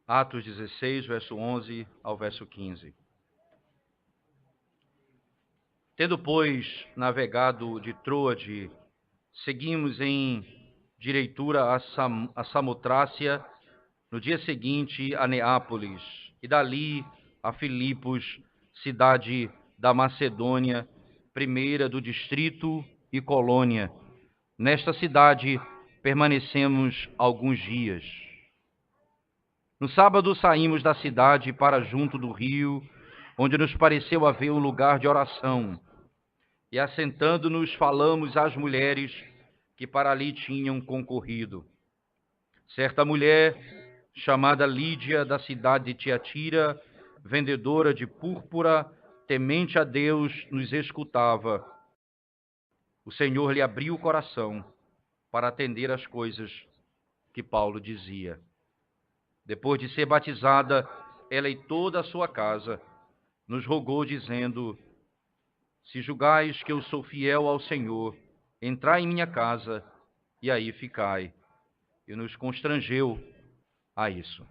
Atos 16, verso 11 ao verso 15. Tendo, pois, navegado de Troade, seguimos em direitura a Samotrácia, no dia seguinte a Neápolis, e dali a Filipos, cidade da Macedônia, primeira do distrito e colônia. Nesta cidade permanecemos alguns dias. No sábado saímos da cidade para junto do rio, onde nos pareceu haver um lugar de oração. E assentando-nos, falamos às mulheres que para ali tinham concorrido. Certa mulher, chamada Lídia, da cidade de Tiatira, vendedora de púrpura, temente a Deus, nos escutava. O Senhor lhe abriu o coração para atender às coisas que Paulo dizia. Depois de ser batizada, ela e toda a sua casa nos rogou, dizendo: se julgais que eu sou fiel ao Senhor, entrai em minha casa e aí ficai. E nos constrangeu a isso.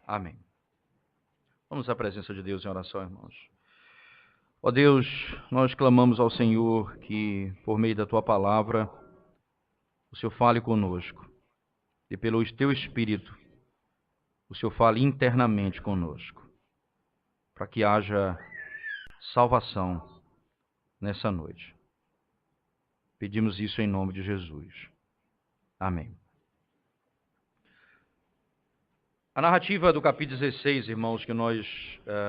Amém. Vamos à presença de Deus em oração, irmãos. Ó Deus, nós clamamos ao Senhor que, por meio da Tua palavra, o Senhor fale conosco. E pelo Teu Espírito, o Senhor fale internamente conosco. Para que haja salvação nessa noite. Pedimos isso em nome de Jesus. Amém. A narrativa do capítulo 16, irmãos, que nós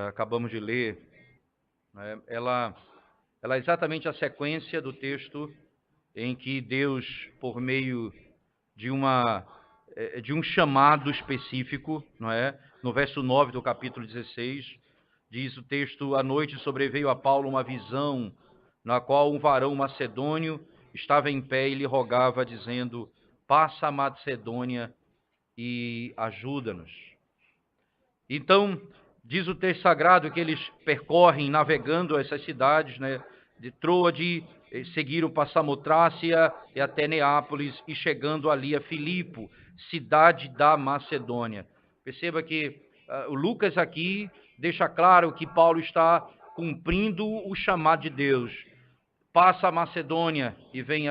acabamos de ler, ela é exatamente a sequência do texto em que Deus, por meio de um chamado específico, não é? No verso 9 do capítulo 16, diz o texto: à noite sobreveio a Paulo uma visão, na qual um varão macedônio estava em pé e lhe rogava, dizendo: passa a Macedônia e ajuda-nos. Então, diz o texto sagrado que eles percorrem, navegando essas cidades, né, de Troade, seguiram para Samotrácia e até Neápolis, e chegando ali a Filipo, cidade da Macedônia. Perceba que o Lucas aqui deixa claro que Paulo está cumprindo o chamado de Deus. Passa a Macedônia e vem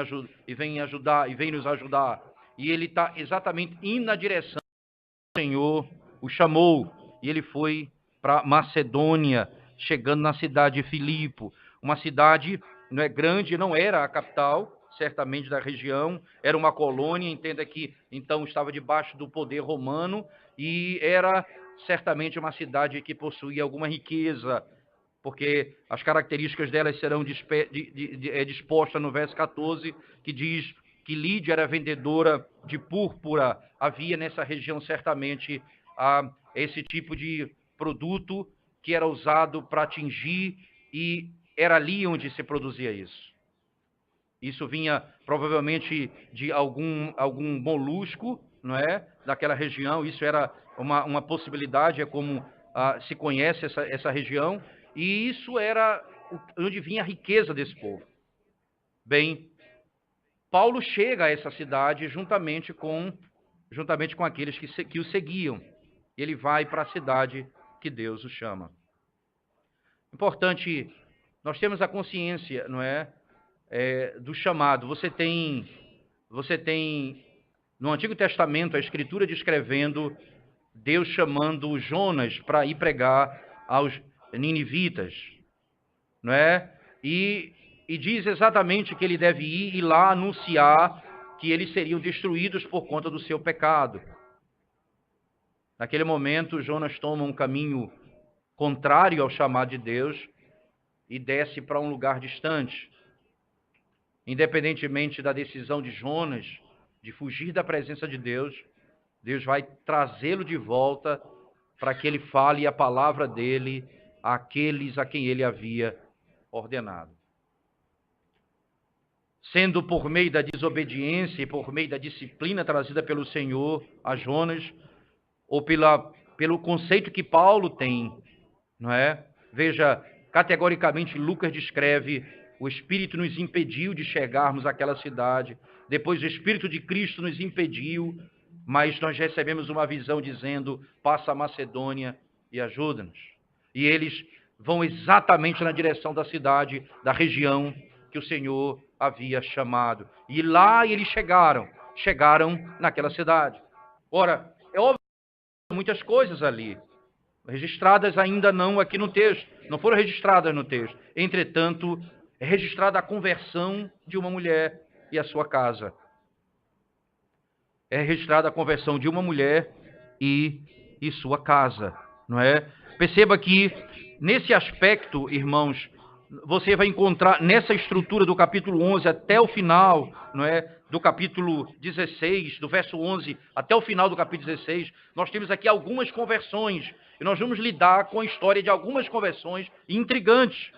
nos ajudar. E ele está exatamente indo na direção do Senhor, o chamou, e ele foi para Macedônia, chegando na cidade de Filipo, uma cidade não é grande, não era a capital, certamente da região, era uma colônia, entenda que então estava debaixo do poder romano, e era certamente uma cidade que possuía alguma riqueza, porque as características delas serão dispostas no verso 14, que diz que Lídia era vendedora de púrpura. Havia nessa região certamente esse tipo de produto que era usado para atingir, e era ali onde se produzia isso. Isso vinha provavelmente de algum molusco, não é? Daquela região. Isso era uma possibilidade, é como se conhece essa região. E isso era onde vinha a riqueza desse povo. Bem, Paulo chega a essa cidade juntamente com aqueles que o seguiam. Ele vai para a cidade que Deus o chama. Importante, nós temos a consciência, não é? Do chamado. Você tem no Antigo Testamento a Escritura descrevendo Deus chamando Jonas para ir pregar aos ninivitas, não é? E diz exatamente que ele deve ir e lá anunciar que eles seriam destruídos por conta do seu pecado. Naquele momento, Jonas toma um caminho contrário ao chamado de Deus e desce para um lugar distante. Independentemente da decisão de Jonas de fugir da presença de Deus, Deus vai trazê-lo de volta para que ele fale a palavra dele àqueles a quem ele havia ordenado. Sendo por meio da desobediência e por meio da disciplina trazida pelo Senhor a Jonas, ou pelo conceito que Paulo tem, não é? Veja, categoricamente Lucas descreve: o Espírito nos impediu de chegarmos àquela cidade, depois o Espírito de Cristo nos impediu, mas nós recebemos uma visão dizendo, passa a Macedônia e ajuda-nos. E eles vão exatamente na direção da cidade, da região que o Senhor havia chamado. E lá eles chegaram naquela cidade. Ora, é óbvio que muitas coisas ali, registradas ainda não aqui no texto, não foram registradas no texto. Entretanto, é registrada a conversão de uma mulher e a sua casa. É registrada a conversão de uma mulher e sua casa, não é? Perceba que, nesse aspecto, irmãos, você vai encontrar nessa estrutura do capítulo 11 até o final, não é? Do capítulo 16, do verso 11 até o final do capítulo 16, nós temos aqui algumas conversões, e nós vamos lidar com a história de algumas conversões intrigantes.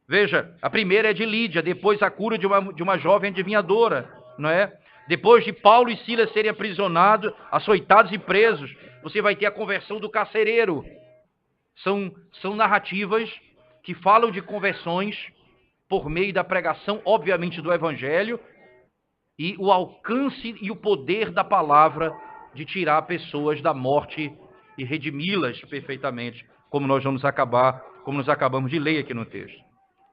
Veja, a primeira é de Lídia, depois a cura de uma jovem adivinhadora, não é? Depois de Paulo e Silas serem aprisionados, açoitados e presos, você vai ter a conversão do carcereiro. São narrativas que falam de conversões por meio da pregação, obviamente, do Evangelho, e o alcance e o poder da palavra de tirar pessoas da morte e redimi-las perfeitamente, como nós acabamos de ler aqui no texto.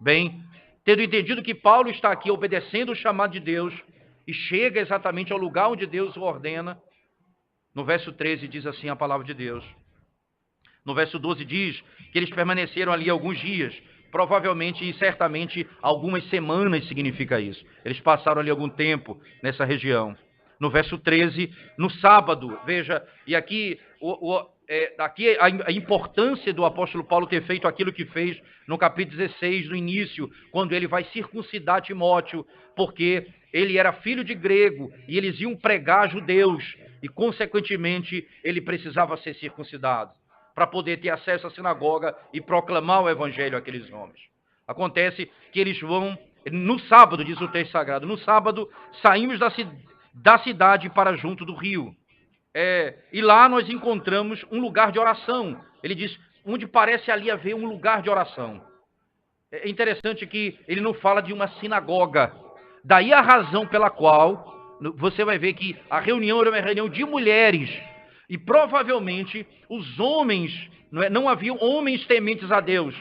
Bem, tendo entendido que Paulo está aqui obedecendo o chamado de Deus e chega exatamente ao lugar onde Deus o ordena, no verso 13 diz assim a palavra de Deus. No verso 12 diz que eles permaneceram ali alguns dias, provavelmente e certamente algumas semanas significa isso. Eles passaram ali algum tempo nessa região. No verso 13, no sábado, veja, e aqui a importância do apóstolo Paulo ter feito aquilo que fez no capítulo 16, no início, quando ele vai circuncidar Timóteo, porque ele era filho de grego e eles iam pregar a judeus e, consequentemente, ele precisava ser circuncidado para poder ter acesso à sinagoga e proclamar o evangelho àqueles homens. Acontece que eles vão, no sábado, diz o texto sagrado, no sábado saímos da cidade para junto do rio. E lá nós encontramos um lugar de oração. Ele diz, onde parece ali haver um lugar de oração. É interessante que ele não fala de uma sinagoga. Daí a razão pela qual você vai ver que a reunião era uma reunião de mulheres. E provavelmente os homens, não haviam homens tementes a Deus.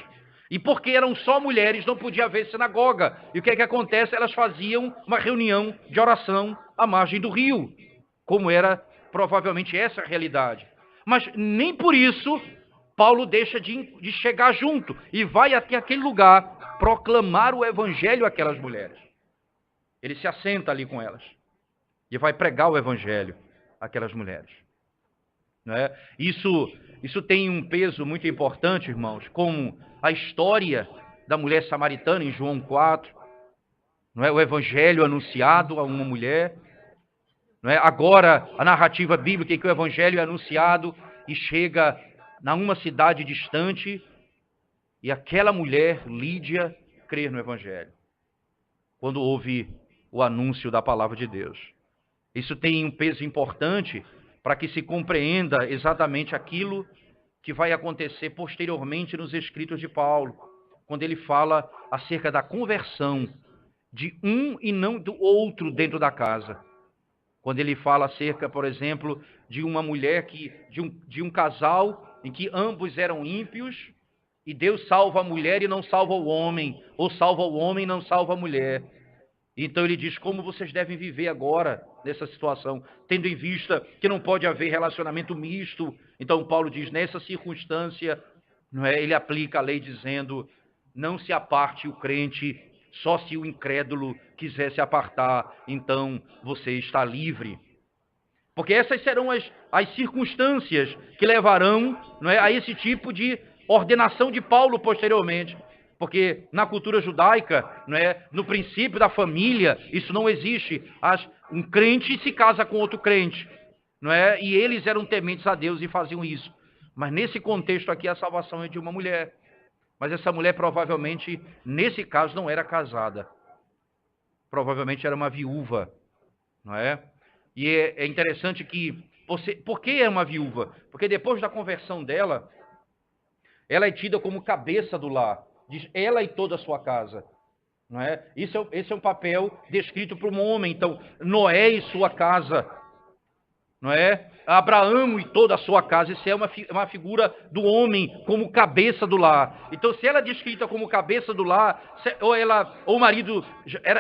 E porque eram só mulheres, não podia haver sinagoga. E o que é que acontece? Elas faziam uma reunião de oração à margem do rio. Como era provavelmente essa a realidade. Mas nem por isso Paulo deixa de chegar junto e vai até aquele lugar proclamar o evangelho àquelas mulheres. Ele se assenta ali com elas e vai pregar o evangelho àquelas mulheres. Não é? Isso tem um peso muito importante, irmãos, como a história da mulher samaritana em João 4, não é? O evangelho anunciado a uma mulher. Não é? Agora, a narrativa bíblica em que o evangelho é anunciado e chega numa cidade distante e aquela mulher, Lídia, crê no evangelho, quando ouve o anúncio da palavra de Deus. Isso tem um peso importante para que se compreenda exatamente aquilo que vai acontecer posteriormente nos escritos de Paulo, quando ele fala acerca da conversão de um e não do outro dentro da casa. Quando ele fala acerca, por exemplo, de uma mulher, de um casal em que ambos eram ímpios, e Deus salva a mulher e não salva o homem, ou salva o homem e não salva a mulher. Então ele diz como vocês devem viver agora nessa situação, tendo em vista que não pode haver relacionamento misto. Então Paulo diz, nessa circunstância, não é, ele aplica a lei dizendo, não se aparte o crente, só se o incrédulo quiser se apartar, então você está livre. Porque essas serão as circunstâncias que levarão, não é, a esse tipo de ordenação de Paulo posteriormente. Porque na cultura judaica, não é, no princípio da família, isso não existe. Um crente se casa com outro crente, não é? E eles eram tementes a Deus e faziam isso. Mas nesse contexto aqui, a salvação é de uma mulher. Mas essa mulher provavelmente, nesse caso, não era casada. Provavelmente era uma viúva, não é? E é interessante que... Por que é uma viúva? Porque depois da conversão dela, ela é tida como cabeça do lar. Diz ela e toda a sua casa. Não é? Esse é um papel descrito para um homem. Então, Noé e sua casa. não é? Abraão e toda a sua casa, isso é uma figura do homem como cabeça do lar. Então, se ela é descrita como cabeça do lar, ou o marido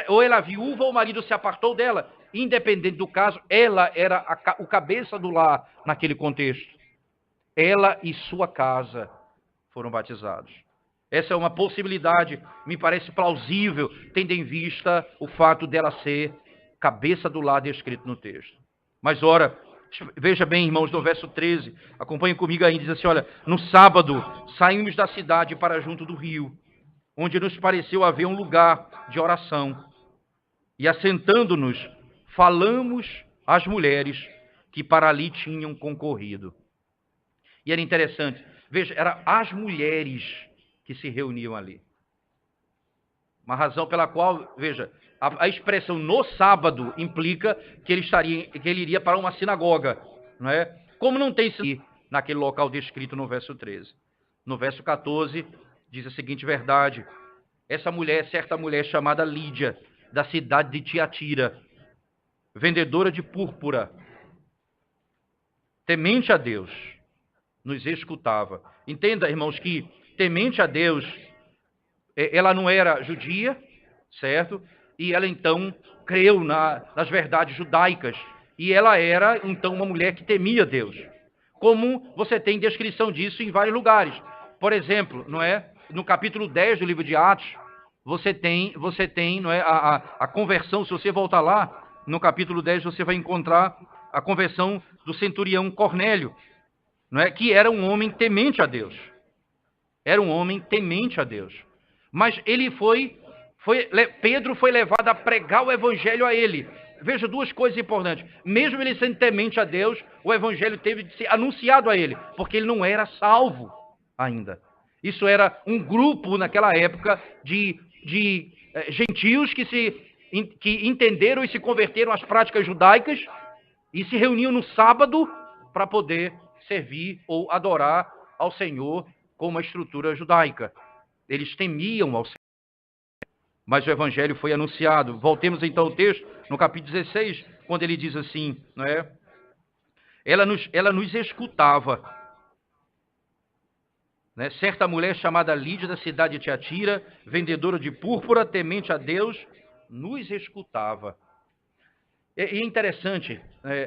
ou ela é viúva ou o marido se apartou dela, independente do caso, ela era o cabeça do lar naquele contexto. Ela e sua casa foram batizados. Essa é uma possibilidade, me parece plausível, tendo em vista o fato dela ser cabeça do lar descrito no texto. Mas ora, veja bem, irmãos, no verso 13, acompanhem comigo aí, diz assim, olha, no sábado saímos da cidade para junto do rio, onde nos pareceu haver um lugar de oração. E assentando-nos, falamos às mulheres que para ali tinham concorrido. E era interessante, veja, eram as mulheres que se reuniam ali. Uma razão pela qual, veja, a expressão no sábado implica que ele iria para uma sinagoga, não é? Como não tem naquele local descrito no verso 13. No verso 14, diz a seguinte verdade: essa mulher, certa mulher chamada Lídia, da cidade de Tiatira, vendedora de púrpura, temente a Deus, nos escutava. Entenda, irmãos, que temente a Deus, ela não era judia, certo? E ela então creu nas verdades judaicas. E ela era então uma mulher que temia Deus. Como você tem descrição disso em vários lugares. Por exemplo, não é? No capítulo 10 do livro de Atos, você tem não é? a conversão, se você voltar lá, no capítulo 10 você vai encontrar a conversão do centurião Cornélio, não é? Que era um homem temente a Deus. Era um homem temente a Deus. Mas Pedro foi levado a pregar o evangelho a ele. Veja duas coisas importantes. Mesmo ele sendo temente a Deus, o evangelho teve de ser anunciado a ele, porque ele não era salvo ainda. Isso era um grupo naquela época de gentios que entenderam e se converteram às práticas judaicas e se reuniam no sábado para poder servir ou adorar ao Senhor com uma estrutura judaica. Eles temiam ao Senhor. Mas o evangelho foi anunciado. Voltemos então ao texto, no capítulo 16, quando ele diz assim, não é? Ela nos escutava. Né? Certa mulher chamada Lídia, da cidade de Tiatira, vendedora de púrpura, temente a Deus, nos escutava. E é interessante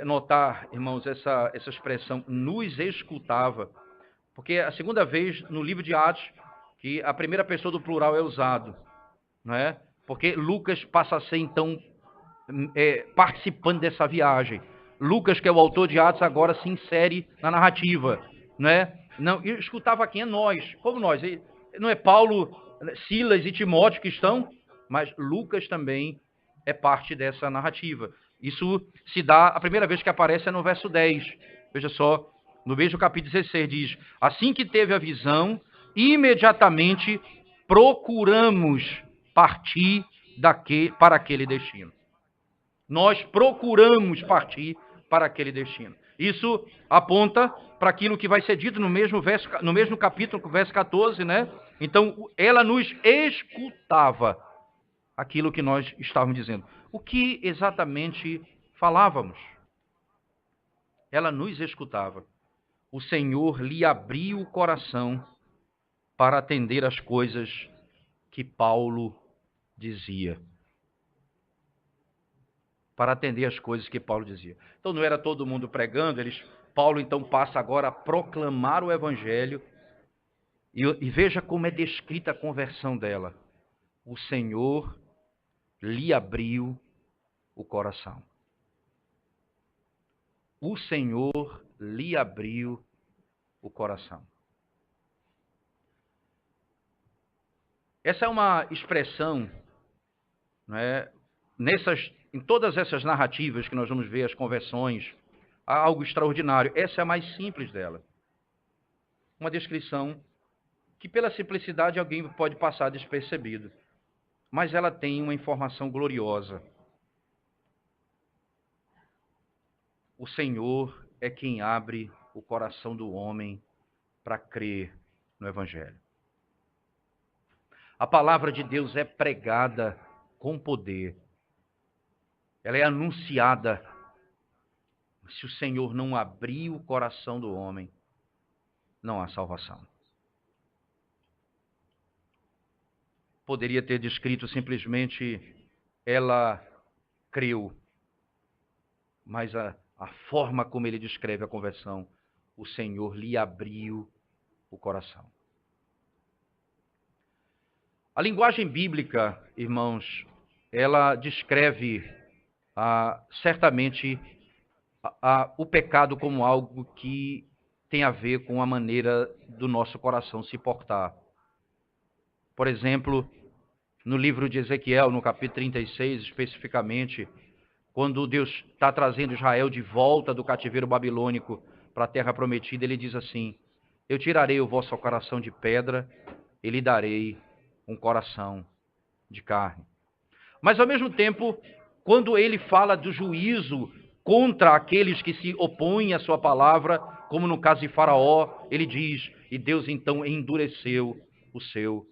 notar, irmãos, essa expressão, nos escutava, porque é a segunda vez no livro de Atos que a primeira pessoa do plural é usado, não é? Porque Lucas passa a ser, então, participando dessa viagem. Lucas, que é o autor de Atos, agora se insere na narrativa, não é? Não, eu escutava quem é nós, como nós. Não é Paulo, Silas e Timóteo que estão, mas Lucas também é parte dessa narrativa. Isso se dá, a primeira vez que aparece é no verso 10. Veja só, no mesmo capítulo 16 diz: assim que teve a visão, imediatamente procuramos partir para aquele destino. Nós procuramos partir para aquele destino. Isso aponta para aquilo que vai ser dito no mesmo capítulo, verso 14, né? Então, ela nos escutava aquilo que nós estávamos dizendo. O que exatamente falávamos? Ela nos escutava. O Senhor lhe abriu o coração para atender as coisas que Paulo dizia. Para atender as coisas que Paulo dizia. Então não era todo mundo pregando, Paulo então passa agora a proclamar o evangelho e veja como é descrita a conversão dela. O Senhor lhe abriu o coração. O Senhor lhe abriu o coração. Essa é uma expressão, não é? Em todas essas narrativas que nós vamos ver, as conversões, há algo extraordinário. Essa é a mais simples dela. Uma descrição que pela simplicidade alguém pode passar despercebido. Mas ela tem uma informação gloriosa. O Senhor é quem abre o coração do homem para crer no Evangelho. A palavra de Deus é pregada com poder. Ela é anunciada, Se o Senhor não abrir o coração do homem, não há salvação. Poderia ter descrito simplesmente, ela creu. Mas a forma como ele descreve a conversão, o Senhor lhe abriu o coração. A linguagem bíblica, irmãos, ela descreve certamente o pecado como algo que tem a ver com a maneira do nosso coração se portar. Por exemplo, no livro de Ezequiel, no capítulo 36, especificamente, quando Deus está trazendo Israel de volta do cativeiro babilônico para a terra prometida, ele diz assim: eu tirarei o vosso coração de pedra e lhe darei um coração de carne. Mas, ao mesmo tempo, quando ele fala do juízo contra aqueles que se opõem à sua palavra, como no caso de Faraó, ele diz, e Deus então endureceu o seu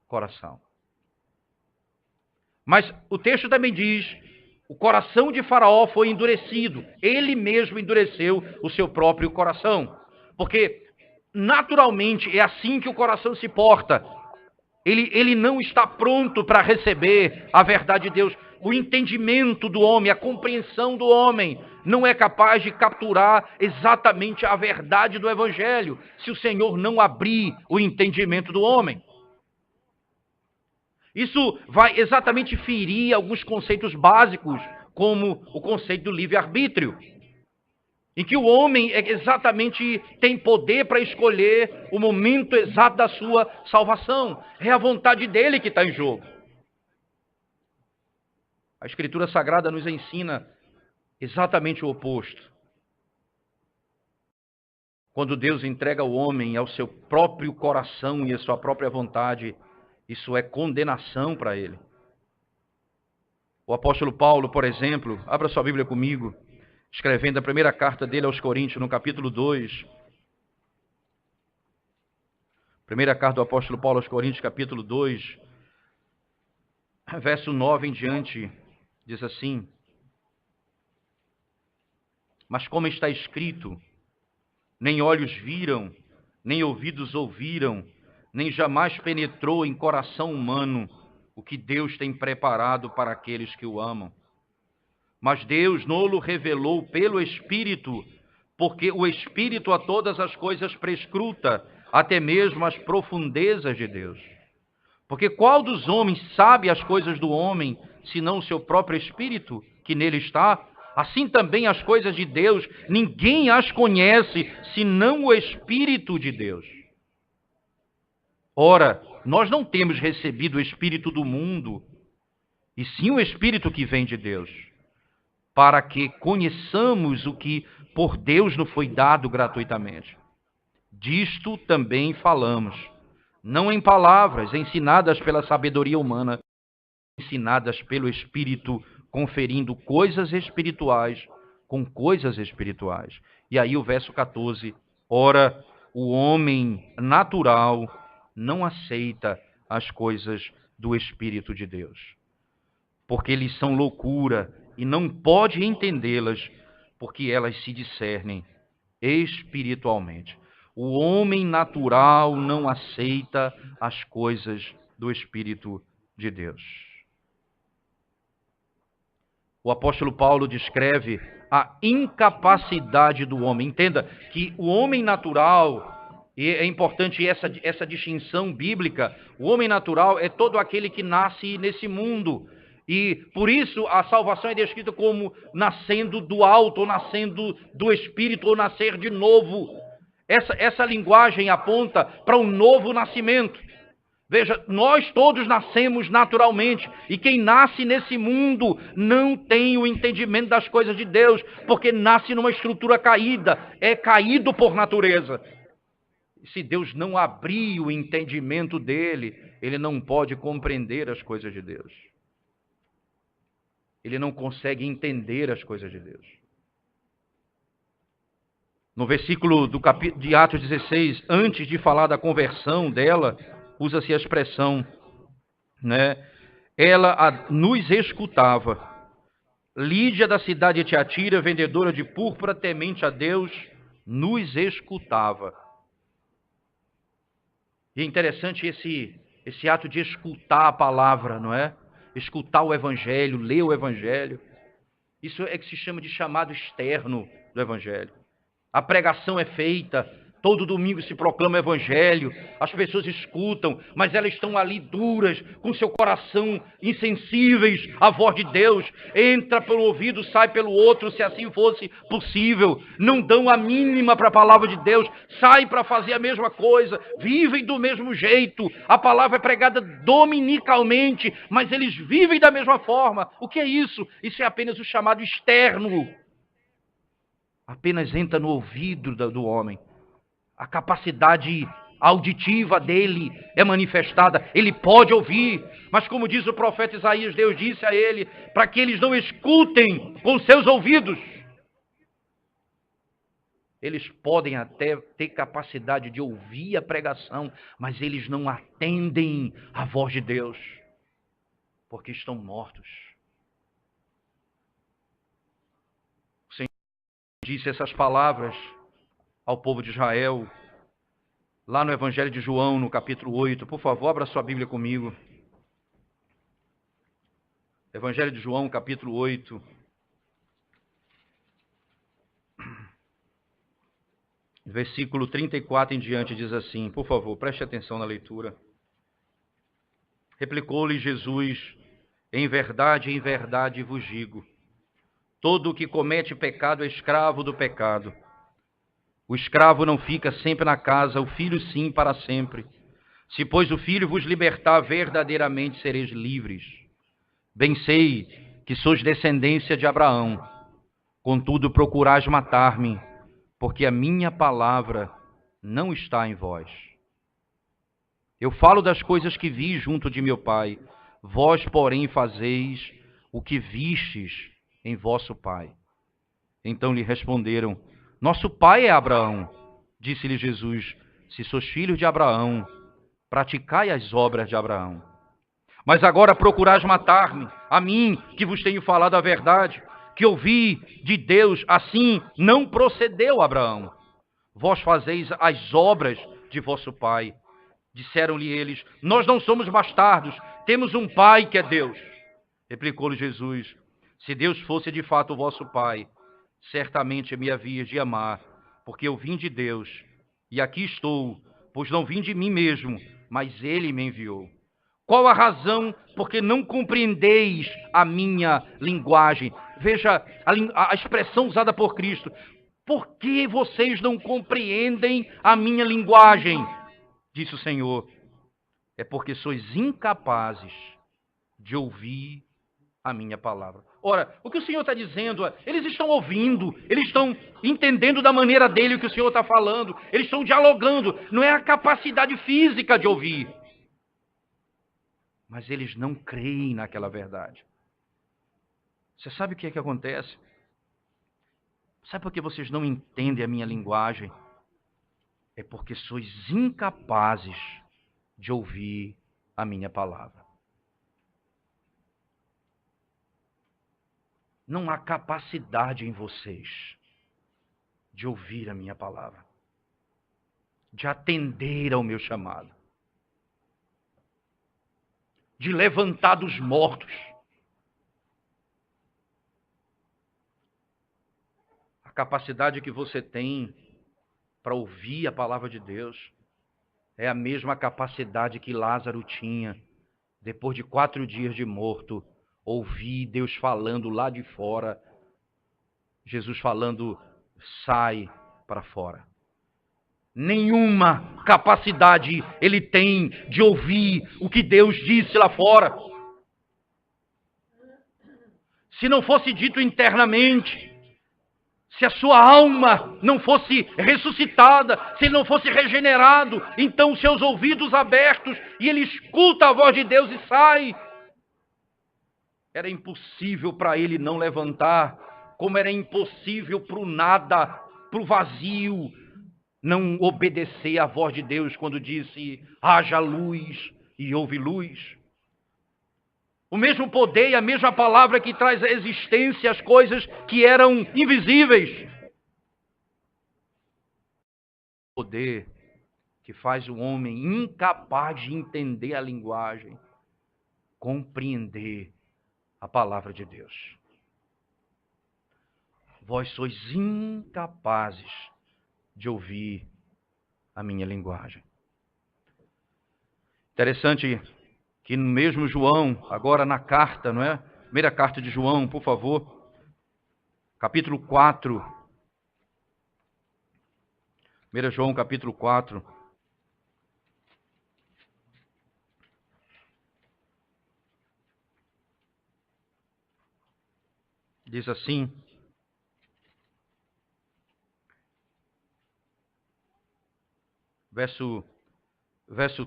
coração. Mas o texto também diz, o coração de Faraó foi endurecido. Ele mesmo endureceu o seu próprio coração. Porque, naturalmente, é assim que o coração se porta. Ele não está pronto para receber a verdade de Deus. O entendimento do homem, a compreensão do homem, não é capaz de capturar exatamente a verdade do Evangelho, se o Senhor não abrir o entendimento do homem. Isso vai exatamente ferir alguns conceitos básicos, como o conceito do livre-arbítrio, em que o homem exatamente tem poder para escolher o momento exato da sua salvação. É a vontade dele que está em jogo. A Escritura Sagrada nos ensina exatamente o oposto. Quando Deus entrega o homem ao seu próprio coração e à sua própria vontade, isso é condenação para ele. O apóstolo Paulo, por exemplo, abra sua Bíblia comigo, escrevendo a primeira carta dele aos Coríntios, no capítulo 2. Primeira carta do apóstolo Paulo aos Coríntios, capítulo 2, verso 9 em diante, diz assim: mas como está escrito, nem olhos viram, nem ouvidos ouviram, nem jamais penetrou em coração humano o que Deus tem preparado para aqueles que o amam. Mas Deus nolo revelou pelo Espírito, porque o Espírito a todas as coisas prescruta, até mesmo as profundezas de Deus. Porque qual dos homens sabe as coisas do homem, senão o seu próprio Espírito, que nele está? Assim também as coisas de Deus, ninguém as conhece, senão o Espírito de Deus. Ora, nós não temos recebido o Espírito do mundo, e sim o Espírito que vem de Deus, para que conheçamos o que por Deus nos foi dado gratuitamente. Disto também falamos, não em palavras ensinadas pela sabedoria humana, ensinadas pelo Espírito, conferindo coisas espirituais com coisas espirituais. E aí o verso 14, ora, o homem natural não aceita as coisas do Espírito de Deus, porque eles são loucura e não pode entendê-las, porque elas se discernem espiritualmente. O homem natural não aceita as coisas do Espírito de Deus. O apóstolo Paulo descreve a incapacidade do homem. Entenda que o homem natural, e é importante essa distinção bíblica, o homem natural é todo aquele que nasce nesse mundo. E por isso a salvação é descrita como nascendo do alto, ou nascendo do Espírito, ou nascer de novo. Essa linguagem aponta para um novo nascimento. Veja, nós todos nascemos naturalmente, e quem nasce nesse mundo não tem o entendimento das coisas de Deus, porque nasce numa estrutura caída, é caído por natureza. E se Deus não abrir o entendimento dele, ele não pode compreender as coisas de Deus. Ele não consegue entender as coisas de Deus. No versículo do capítulo de Atos 16, antes de falar da conversão dela, usa-se a expressão, né? Ela nos escutava Lídia da cidade de Tiatira, vendedora de púrpura, temente a Deus, nos escutava. E é interessante esse ato de escutar a palavra, não é? Escutar o Evangelho, ler o Evangelho. Isso é que se chama de chamado externo do Evangelho. A pregação é feita, todo domingo se proclama o Evangelho, as pessoas escutam, mas elas estão ali duras, com seu coração insensíveis à voz de Deus. Entra pelo ouvido, sai pelo outro, se assim fosse possível. Não dão a mínima para a palavra de Deus, saem para fazer a mesma coisa, vivem do mesmo jeito. A palavra é pregada dominicalmente, mas eles vivem da mesma forma. O que é isso? Isso é apenas o chamado externo. Apenas entra no ouvido do homem. A capacidade auditiva dele é manifestada. Ele pode ouvir, mas como diz o profeta Isaías, Deus disse a ele, para que eles não escutem com seus ouvidos. Eles podem até ter capacidade de ouvir a pregação, mas eles não atendem à voz de Deus, porque estão mortos. O Senhor disse essas palavras ao povo de Israel, lá no Evangelho de João, no capítulo 8. Por favor, abra sua Bíblia comigo. Evangelho de João, capítulo 8. Versículo 34 em diante diz assim, por favor, preste atenção na leitura. Replicou-lhe Jesus, em verdade vos digo, todo o que comete pecado é escravo do pecado. O escravo não fica sempre na casa, o filho sim para sempre. Se, pois, o filho vos libertar, verdadeiramente sereis livres. Bem sei que sois descendência de Abraão, contudo procurais matar-me, porque a minha palavra não está em vós. Eu falo das coisas que vi junto de meu pai, vós, porém, fazeis o que vistes em vosso pai. Então lhe responderam, nosso pai é Abraão. Disse-lhe Jesus, se sois filhos de Abraão, praticai as obras de Abraão. Mas agora procurais matar-me, a mim, que vos tenho falado a verdade, que ouvi de Deus, assim não procedeu Abraão. Vós fazeis as obras de vosso pai. Disseram-lhe eles, nós não somos bastardos, temos um pai que é Deus. Replicou-lhe Jesus, se Deus fosse de fato o vosso pai, certamente me havias de amar, porque eu vim de Deus, e aqui estou, pois não vim de mim mesmo, mas ele me enviou. Qual a razão porque não compreendeis a minha linguagem? Veja a expressão usada por Cristo. Por que vocês não compreendem a minha linguagem? Disse o Senhor. É porque sois incapazes de ouvir a minha palavra. Ora, o que o Senhor está dizendo é, eles estão ouvindo, eles estão entendendo da maneira dele o que o Senhor está falando, eles estão dialogando, não é a capacidade física de ouvir. Mas eles não creem naquela verdade. Você sabe o que é que acontece? Sabe por que vocês não entendem a minha linguagem? É porque sois incapazes de ouvir a minha palavra. Não há capacidade em vocês de ouvir a minha palavra, de atender ao meu chamado, de levantar dos mortos. A capacidade que você tem para ouvir a palavra de Deus é a mesma capacidade que Lázaro tinha, depois de 4 dias de morto, ouvir Deus falando lá de fora, Jesus falando, sai para fora. Nenhuma capacidade ele tem de ouvir o que Deus disse lá fora. Se não fosse dito internamente, se a sua alma não fosse ressuscitada, se ele não fosse regenerado, então seus ouvidos abertos e ele escuta a voz de Deus e sai. Era impossível para ele não levantar, como era impossível para o nada, para o vazio, não obedecer à voz de Deus quando disse, haja luz e houve luz. O mesmo poder e a mesma palavra que traz a existência às coisas que eram invisíveis. O poder que faz o homem incapaz de entender a linguagem, compreender a palavra de Deus. Vós sois incapazes de ouvir a minha linguagem. Interessante que no mesmo João, agora na carta, não é? Primeira carta de João, por favor. Capítulo 4. 1 João, capítulo 4. Diz assim: verso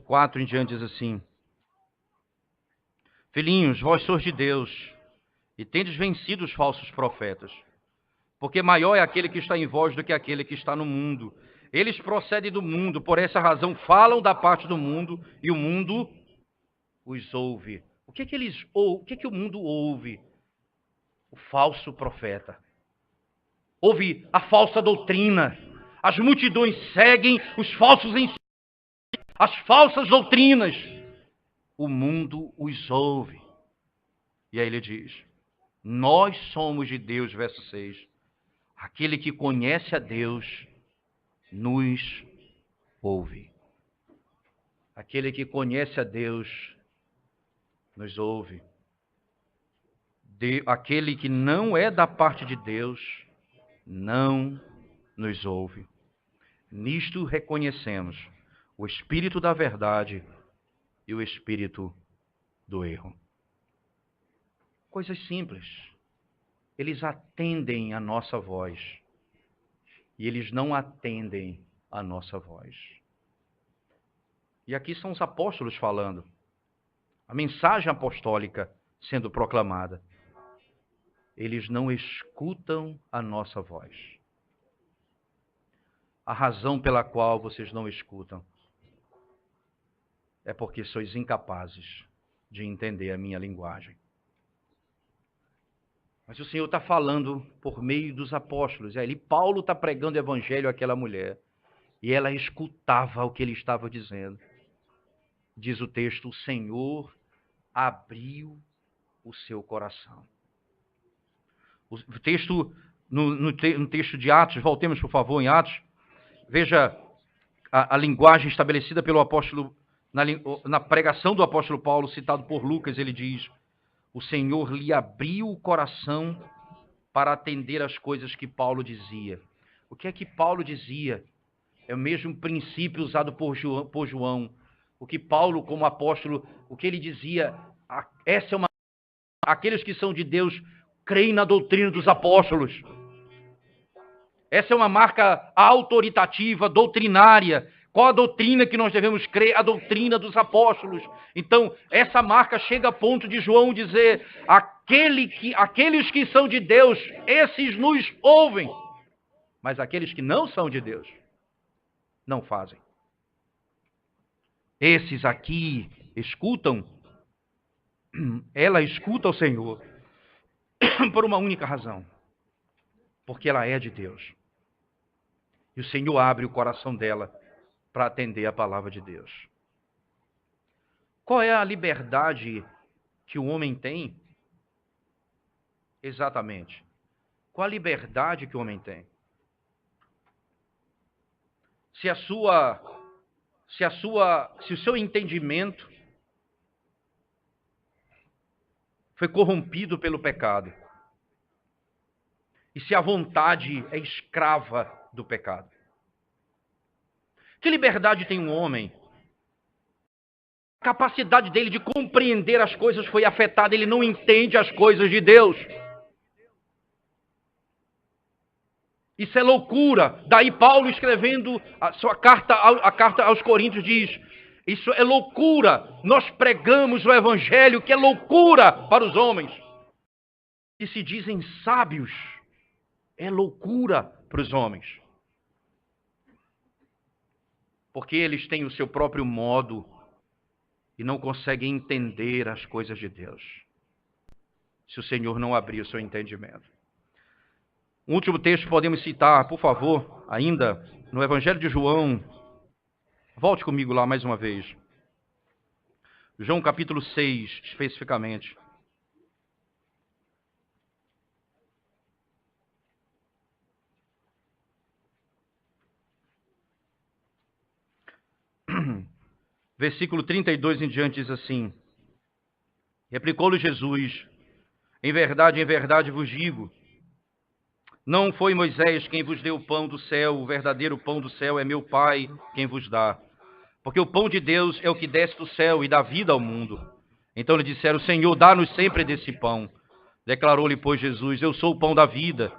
4 em diante diz assim: Filhinhos, vós sois de Deus, e tendes vencido os falsos profetas, porque maior é aquele que está em vós do que aquele que está no mundo. Eles procedem do mundo, por essa razão falam da parte do mundo, e o mundo os ouve. O que que o mundo ouve? O falso profeta. Ouve a falsa doutrina. As multidões seguem os falsos ensinos, as falsas doutrinas. O mundo os ouve. E aí ele diz: nós somos de Deus, verso 6. Aquele que conhece a Deus nos ouve. Aquele que conhece a Deus nos ouve. Aquele que não é da parte de Deus não nos ouve. Nisto reconhecemos o espírito da verdade e o espírito do erro. Coisas simples. Eles atendem a nossa voz e eles não atendem a nossa voz. E aqui são os apóstolos falando. A mensagem apostólica sendo proclamada. Eles não escutam a nossa voz. A razão pela qual vocês não escutam é porque sois incapazes de entender a minha linguagem. Mas o Senhor está falando por meio dos apóstolos. E aí Paulo está pregando o evangelho àquela mulher. E ela escutava o que ele estava dizendo. Diz o texto: o Senhor abriu o seu coração. O texto, no texto de Atos, voltemos por favor em Atos, veja a linguagem estabelecida pelo apóstolo, na pregação do apóstolo Paulo, citado por Lucas, ele diz: o Senhor lhe abriu o coração para atender às coisas que Paulo dizia. O que é que Paulo dizia? É o mesmo princípio usado por João. O que Paulo, como apóstolo, o que ele dizia, aqueles que são de Deus creem na doutrina dos apóstolos. Essa é uma marca autoritativa, doutrinária. Qual a doutrina que nós devemos crer? A doutrina dos apóstolos. Então, essa marca chega a ponto de João dizer: aqueles que são de Deus, esses nos ouvem. Mas aqueles que não são de Deus, não fazem. Esses aqui escutam, ela escuta o Senhor por uma única razão. Porque ela é de Deus. E o Senhor abre o coração dela para atender a palavra de Deus. Qual é a liberdade que o homem tem? Exatamente. Qual a liberdade que o homem tem? Se o seu entendimento foi corrompido pelo pecado, e se a vontade é escrava do pecado. Que liberdade tem um homem? A capacidade dele de compreender as coisas foi afetada, ele não entende as coisas de Deus. Isso é loucura. Daí Paulo, escrevendo a sua carta aos Coríntios, diz: isso é loucura. Nós pregamos o evangelho, que é loucura para os homens. E se dizem sábios, é loucura para os homens. Porque eles têm o seu próprio modo e não conseguem entender as coisas de Deus. se o Senhor não abrir o seu entendimento. Um último texto podemos citar, por favor, ainda, no Evangelho de João. Volte comigo lá mais uma vez. João capítulo 6, especificamente. Versículo 32 em diante diz assim: Replicou-lhe Jesus: em verdade vos digo, não foi Moisés quem vos deu o pão do céu, o verdadeiro pão do céu é meu Pai quem vos dá. Porque o pão de Deus é o que desce do céu e dá vida ao mundo. Então lhe disseram: Senhor, dá-nos sempre desse pão. Declarou-lhe, pois, Jesus: eu sou o pão da vida.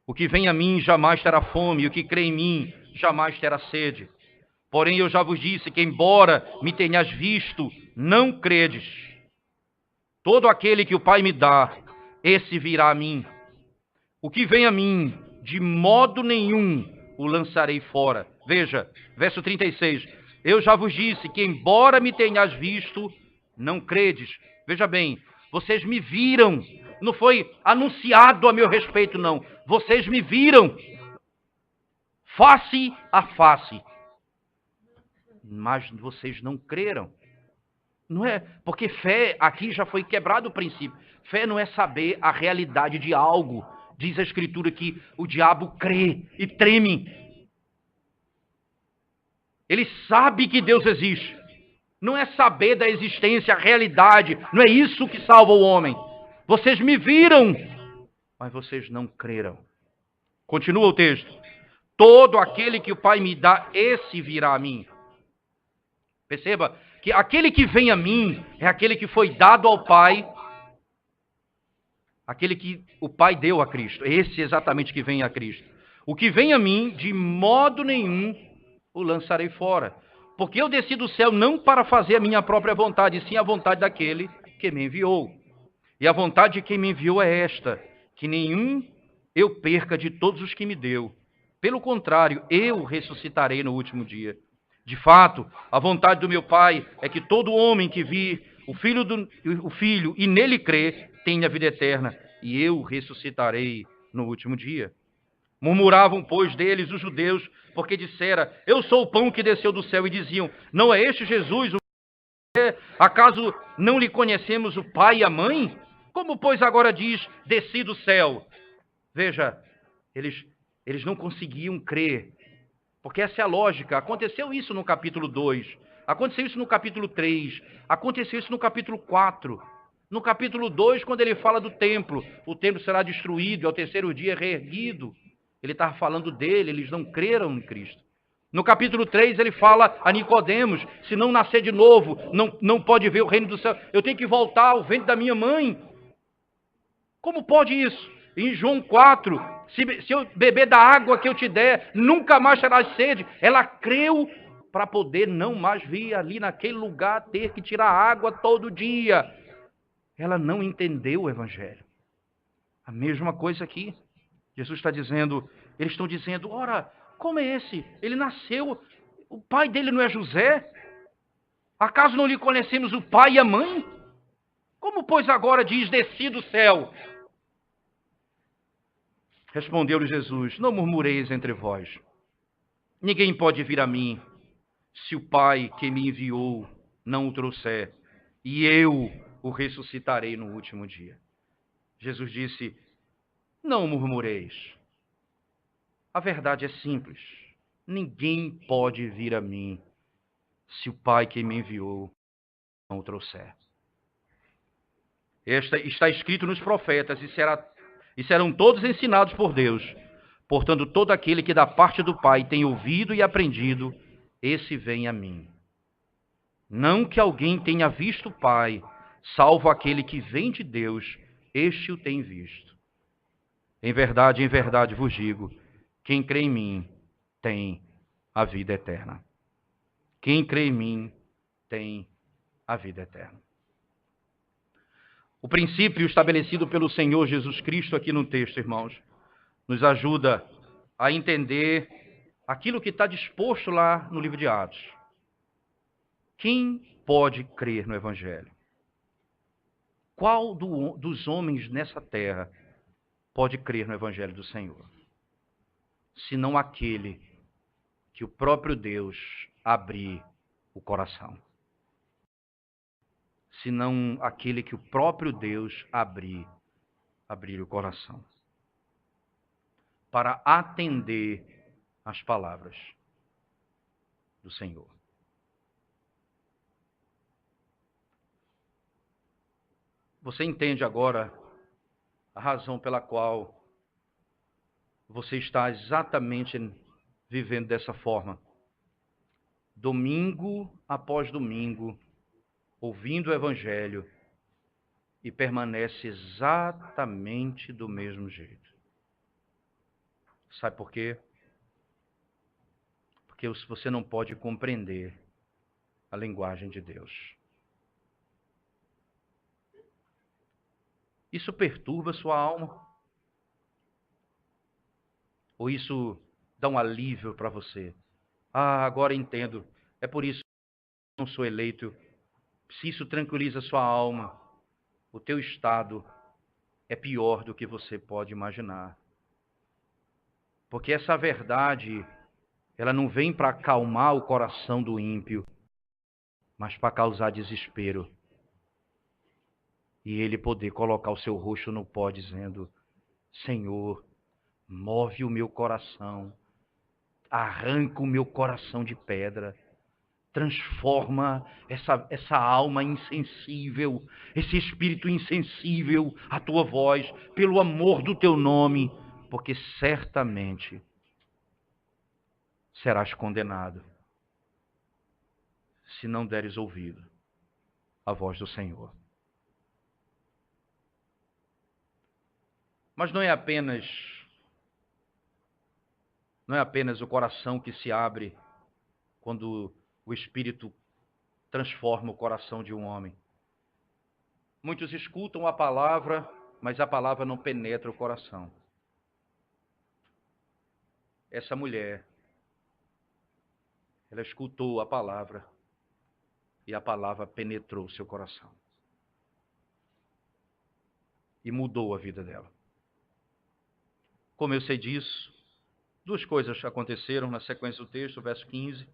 O que vem a mim jamais terá fome, e o que crê em mim jamais terá sede. Porém eu já vos disse que, embora me tenhas visto, não credes. Todo aquele que o Pai me dá, esse virá a mim. O que vem a mim, de modo nenhum o lançarei fora. Veja, verso 36. Eu já vos disse que, embora me tenhas visto, não credes. Veja bem, vocês me viram. Não foi anunciado a meu respeito, não. Vocês me viram face a face. Mas vocês não creram. Não é? Porque fé, aqui já foi quebrado o princípio. Fé não é saber a realidade de algo. Diz a Escritura que o diabo crê e treme. Ele sabe que Deus existe. Não é saber da existência, a realidade. Não é isso que salva o homem. Vocês me viram, mas vocês não creram. Continua o texto. Todo aquele que o Pai me dá, esse virá a mim. Perceba que aquele que vem a mim é aquele que foi dado ao Pai, aquele que o Pai deu a Cristo. Esse exatamente que vem a Cristo. O que vem a mim, de modo nenhum o lançarei fora. Porque eu desci do céu não para fazer a minha própria vontade, sim a vontade daquele que me enviou. E a vontade de quem me enviou é esta, que nenhum eu perca de todos os que me deu. Pelo contrário, eu ressuscitarei no último dia. De fato, a vontade do meu Pai é que todo homem que vir o Filho e nele crê, tenha vida eterna, e eu ressuscitarei no último dia. Murmuravam, pois, deles os judeus, porque dissera: eu sou o pão que desceu do céu, e diziam: não é este Jesus o que é? Acaso não lhe conhecemos o pai e a mãe? Como, pois, agora diz: desci do céu? Veja, eles não conseguiam crer. Porque essa é a lógica. Aconteceu isso no capítulo 2, aconteceu isso no capítulo 3, aconteceu isso no capítulo 4. No capítulo 2, quando ele fala do templo, o templo será destruído e ao terceiro dia reerguido. Ele estava falando dele, eles não creram em Cristo. No capítulo 3, ele fala a Nicodemos: se não nascer de novo, não pode ver o reino do céu. Eu tenho que voltar ao ventre da minha mãe. Como pode isso? Em João 4, se eu beber da água que eu te der, nunca mais terás sede. Ela creu para poder não mais vir ali naquele lugar ter que tirar água todo dia. Ela não entendeu o Evangelho. A mesma coisa aqui. Jesus está dizendo, eles estão dizendo: ora, como é esse? Ele nasceu, o pai dele não é José? Acaso não lhe conhecemos o pai e a mãe? Como, pois, agora diz: desci do céu? Respondeu-lhe Jesus: não murmureis entre vós. Ninguém pode vir a mim, se o Pai que me enviou não o trouxer, e eu o ressuscitarei no último dia. Jesus disse: não murmureis. A verdade é simples. Ninguém pode vir a mim, se o Pai que me enviou não o trouxer. Está escrito nos profetas, e serão todos ensinados por Deus. Portanto, todo aquele que da parte do Pai tem ouvido e aprendido, esse vem a mim. Não que alguém tenha visto o Pai, salvo aquele que vem de Deus, este o tem visto. Em verdade vos digo, quem crê em mim tem a vida eterna. Quem crê em mim tem a vida eterna. O princípio estabelecido pelo Senhor Jesus Cristo aqui no texto, irmãos, nos ajuda a entender aquilo que está disposto lá no livro de Atos. Quem pode crer no Evangelho? Qual dos homens nessa terra pode crer no Evangelho do Senhor? Senão aquele que o próprio Deus abrir o coração. Senão aquele que o próprio Deus abrir o coração. Para atender às palavras do Senhor. Você entende agora a razão pela qual você está exatamente vivendo dessa forma? Domingo após domingo, ouvindo o Evangelho, e permanece exatamente do mesmo jeito. Sabe por quê? Porque você não pode compreender a linguagem de Deus. Isso perturba sua alma? Ou isso dá um alívio para você? Ah, agora entendo. É por isso que eu não sou eleito. Se isso tranquiliza sua alma, o teu estado é pior do que você pode imaginar. Porque essa verdade, ela não vem para acalmar o coração do ímpio, mas para causar desespero. E ele poder colocar o seu rosto no pó dizendo: Senhor, move o meu coração, arranca o meu coração de pedra, transforma essa alma insensível, esse espírito insensível à tua voz, pelo amor do teu nome, porque certamente serás condenado se não deres ouvido à voz do Senhor. Mas não é apenas o coração que se abre quando o Espírito transforma o coração de um homem. Muitos escutam a palavra, mas a palavra não penetra o coração. Essa mulher, ela escutou a palavra e a palavra penetrou o seu coração. E mudou a vida dela. Como eu sei disso, duas coisas aconteceram na sequência do texto, verso 15.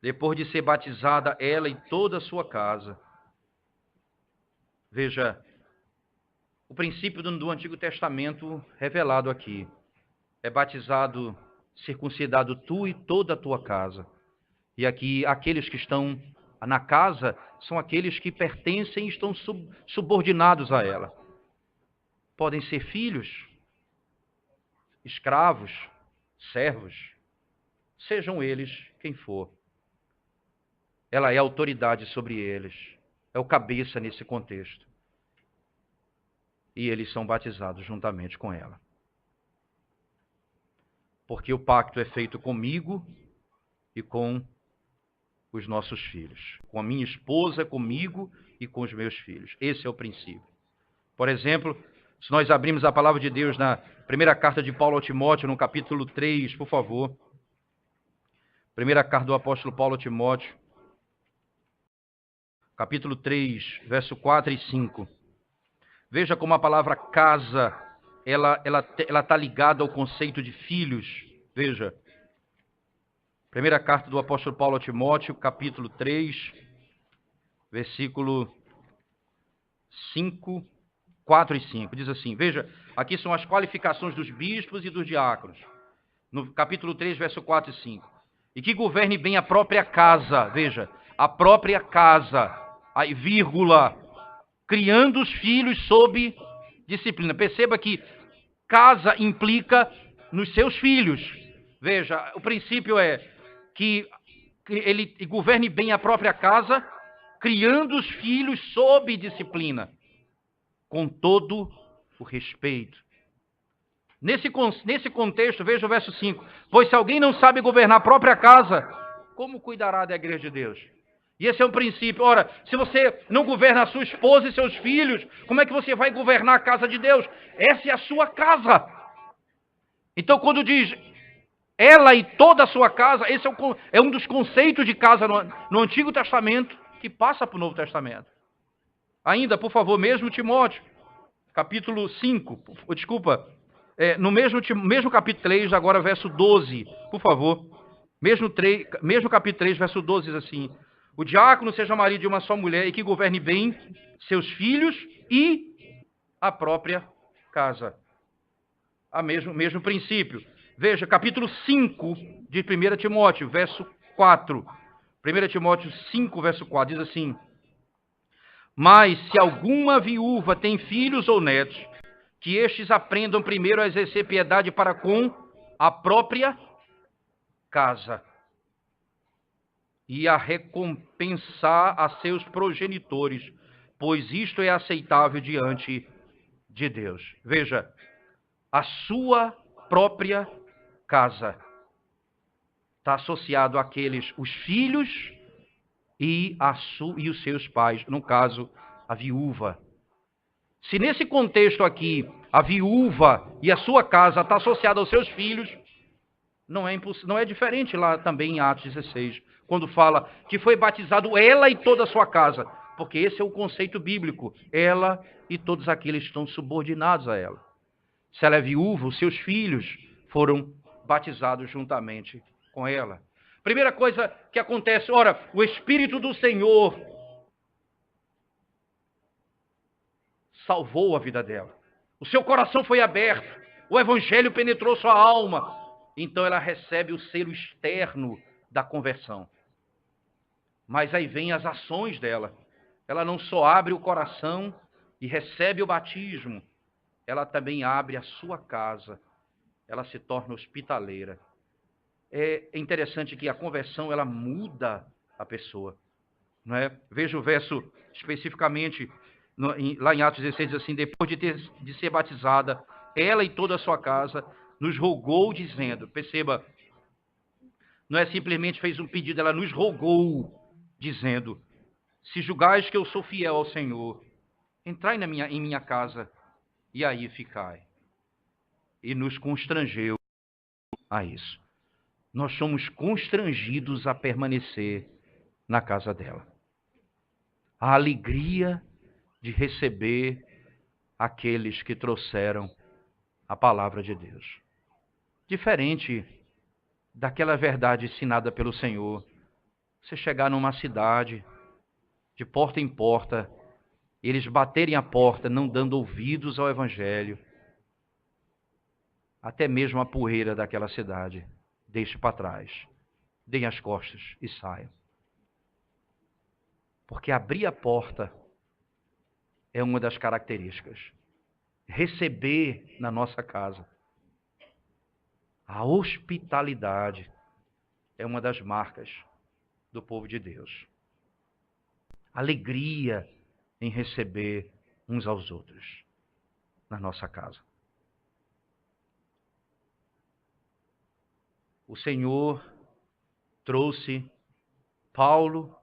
Depois de ser batizada ela e toda a sua casa. Veja, o princípio do Antigo Testamento revelado aqui. É batizado, circuncidado tu e toda a tua casa. E aqui, aqueles que estão na casa são aqueles que pertencem e estão subordinados a ela. Podem ser filhos, escravos, servos, sejam eles quem for. Ela é autoridade sobre eles, é o cabeça nesse contexto. E eles são batizados juntamente com ela. Porque o pacto é feito comigo e com os nossos filhos. Com a minha esposa, comigo e com os meus filhos. Esse é o princípio. Por exemplo, se nós abrimos a palavra de Deus na primeira carta de Paulo ao Timóteo, no capítulo 3, por favor. Primeira carta do apóstolo Paulo a Timóteo, capítulo 3, verso 4 e 5. Veja como a palavra casa, ela está ligada ao conceito de filhos. Veja. Primeira carta do apóstolo Paulo a Timóteo, capítulo 3, versículo 5, 4 e 5. Diz assim, veja, aqui são as qualificações dos bispos e dos diáconos. No capítulo 3, verso 4 e 5. E que governe bem a própria casa, veja, a própria casa, aí, vírgula, criando os filhos sob disciplina. Perceba que casa implica nos seus filhos. Veja, o princípio é que ele governe bem a própria casa, criando os filhos sob disciplina, com todo o respeito. Nesse contexto, veja o verso 5. Pois se alguém não sabe governar a própria casa, como cuidará da igreja de Deus? E esse é um princípio. Ora, se você não governa a sua esposa e seus filhos, como é que você vai governar a casa de Deus? Essa é a sua casa. Então, quando diz ela e toda a sua casa, esse é um dos conceitos de casa no Antigo Testamento que passa para o Novo Testamento. Ainda, por favor, mesmo Timóteo, capítulo 5, no mesmo capítulo 3, agora verso 12, por favor. Mesmo capítulo 3, verso 12, diz assim: o diácono seja marido de uma só mulher e que governe bem seus filhos e a própria casa. Mesmo princípio. Veja, capítulo 5 de 1 Timóteo, verso 4. 1 Timóteo 5, verso 4, diz assim: mas se alguma viúva tem filhos ou netos, que estes aprendam primeiro a exercer piedade para com a própria casa e a recompensar a seus progenitores, pois isto é aceitável diante de Deus. Veja, a sua própria casa está associado àqueles, os filhos e os seus pais, no caso, a viúva. Se nesse contexto aqui, a viúva e a sua casa está associada aos seus filhos, não é diferente lá também em Atos 16, quando fala que foi batizado ela e toda a sua casa, porque esse é o conceito bíblico, ela e todos aqueles que estão subordinados a ela. Se ela é viúva, os seus filhos foram batizados juntamente com ela. Primeira coisa que acontece, ora, o Espírito do Senhor salvou a vida dela. O seu coração foi aberto, o Evangelho penetrou sua alma. Então ela recebe o selo externo da conversão. Mas aí vem as ações dela. Ela não só abre o coração e recebe o batismo, ela também abre a sua casa. Ela se torna hospitaleira. É interessante que a conversão, ela muda a pessoa. Não é? Veja o verso especificamente, lá em Atos 16, diz assim: depois de ser batizada, ela e toda a sua casa nos rogou dizendo, perceba, não é simplesmente fez um pedido, ela nos rogou dizendo: se julgais que eu sou fiel ao Senhor, entrai em minha casa e aí ficai. E nos constrangeu a isso. Nós somos constrangidos a permanecer na casa dela. A alegria de receber aqueles que trouxeram a palavra de Deus. Diferente daquela verdade ensinada pelo Senhor. Você chegar numa cidade, de porta em porta, eles baterem a porta, não dando ouvidos ao Evangelho, até mesmo a poeira daquela cidade, deixe para trás, deem as costas e saiam. Porque abrir a porta é uma das características. Receber na nossa casa. A hospitalidade é uma das marcas do povo de Deus. Alegria em receber uns aos outros na nossa casa. O Senhor trouxe Paulo,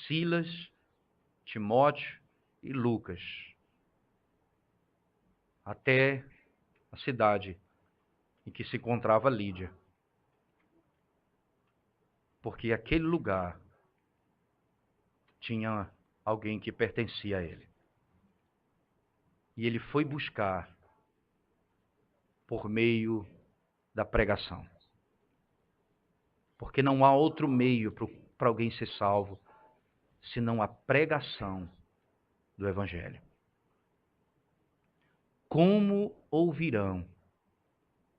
Silas, Timóteo e Lucas até a cidade em que se encontrava Lídia. Porque aquele lugar tinha alguém que pertencia a ele. E ele foi buscar por meio da pregação. Porque não há outro meio para alguém ser salvo senão a pregação do Evangelho. Como ouvirão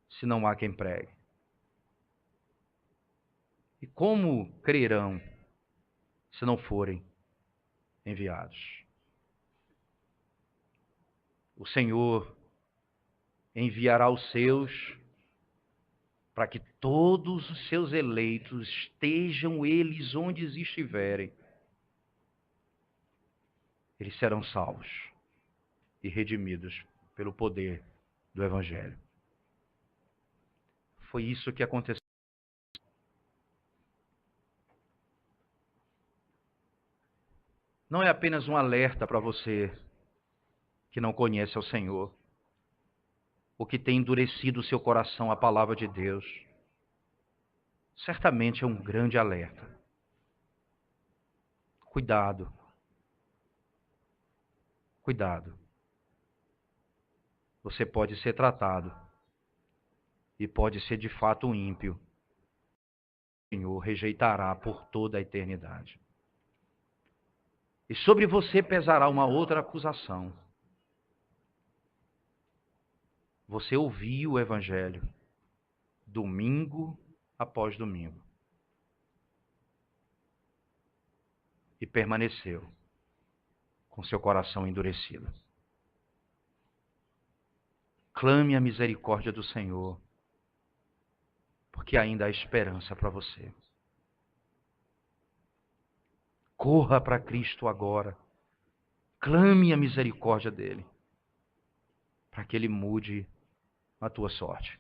se não há quem pregue? E como crerão se não forem enviados? O Senhor enviará os seus para que todos os seus eleitos estejam eles onde estiverem. Eles serão salvos e redimidos pelo poder do Evangelho. Foi isso que aconteceu. Não é apenas um alerta para você que não conhece o Senhor, ou que tem endurecido o seu coração à palavra de Deus. Certamente é um grande alerta. Cuidado. cuidado. Você pode ser tratado e pode ser de fato um ímpio. O Senhor rejeitará por toda a eternidade. E sobre você pesará uma outra acusação. Você ouviu o Evangelho domingo após domingo e permaneceu com seu coração endurecido. Clame a misericórdia do Senhor, porque ainda há esperança para você. Corra para Cristo agora. Clame a misericórdia dele, para que ele mude a tua sorte.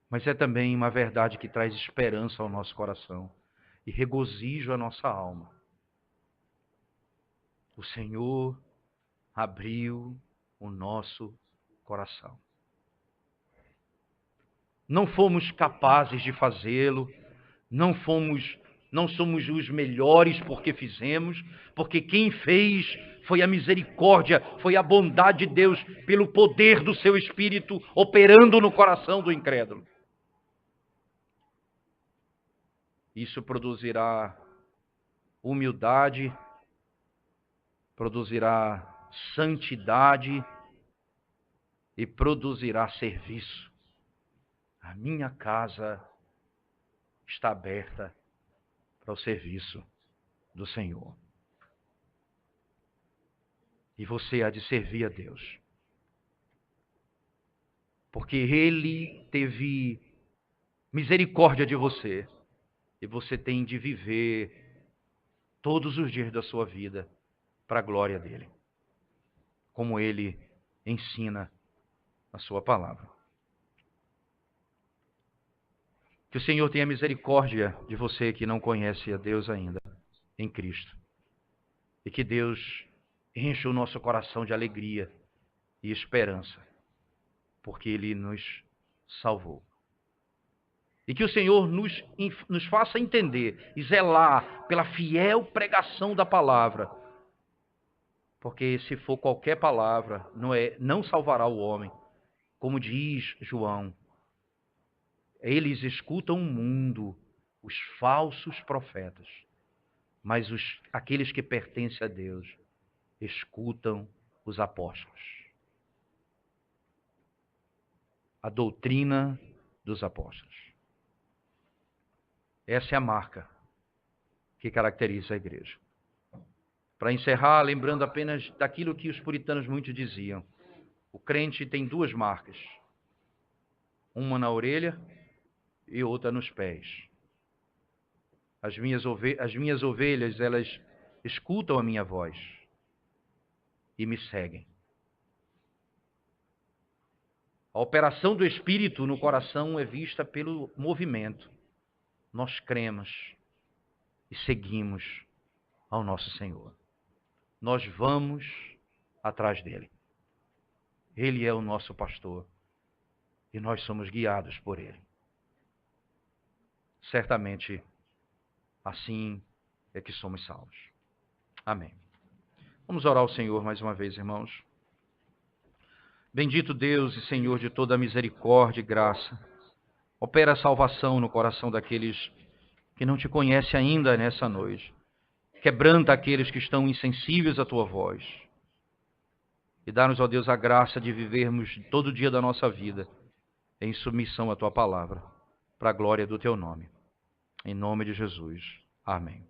Mas é também uma verdade que traz esperança ao nosso coração e regozijo à nossa alma. O Senhor abriu o nosso coração. Não fomos capazes de fazê-lo, não somos os melhores porque fizemos, porque quem fez foi a misericórdia, foi a bondade de Deus pelo poder do seu Espírito operando no coração do incrédulo. Isso produzirá humildade, produzirá santidade e produzirá serviço. A minha casa está aberta para o serviço do Senhor. E você há de servir a Deus. Porque Ele teve misericórdia de você. E você tem de viver todos os dias da sua vida para a glória dele. Como Ele ensina na sua palavra. Que o Senhor tenha misericórdia de você que não conhece a Deus ainda em Cristo. E que Deus encha o nosso coração de alegria e esperança, porque Ele nos salvou. E que o Senhor nos faça entender e zelar pela fiel pregação da palavra, porque se for qualquer palavra, não salvará o homem. Como diz João, eles escutam o mundo, os falsos profetas, mas aqueles que pertencem a Deus escutam os apóstolos. A doutrina dos apóstolos. Essa é a marca que caracteriza a igreja. Para encerrar, lembrando apenas daquilo que os puritanos muito diziam. O crente tem duas marcas. Uma na orelha e outra nos pés. As minhas ovelhas, elas escutam a minha voz e me seguem. A operação do Espírito no coração é vista pelo movimento. Nós cremos e seguimos ao nosso Senhor. Nós vamos atrás dele. Ele é o nosso pastor e nós somos guiados por ele. Certamente, assim é que somos salvos. Amém. Vamos orar ao Senhor mais uma vez, irmãos. Bendito Deus e Senhor de toda misericórdia e graça, opera a salvação no coração daqueles que não te conhecem ainda nessa noite. Quebranta aqueles que estão insensíveis à tua voz. E dá-nos, ó Deus, a graça de vivermos todo dia da nossa vida em submissão à tua palavra, para a glória do teu nome. Em nome de Jesus. Amém.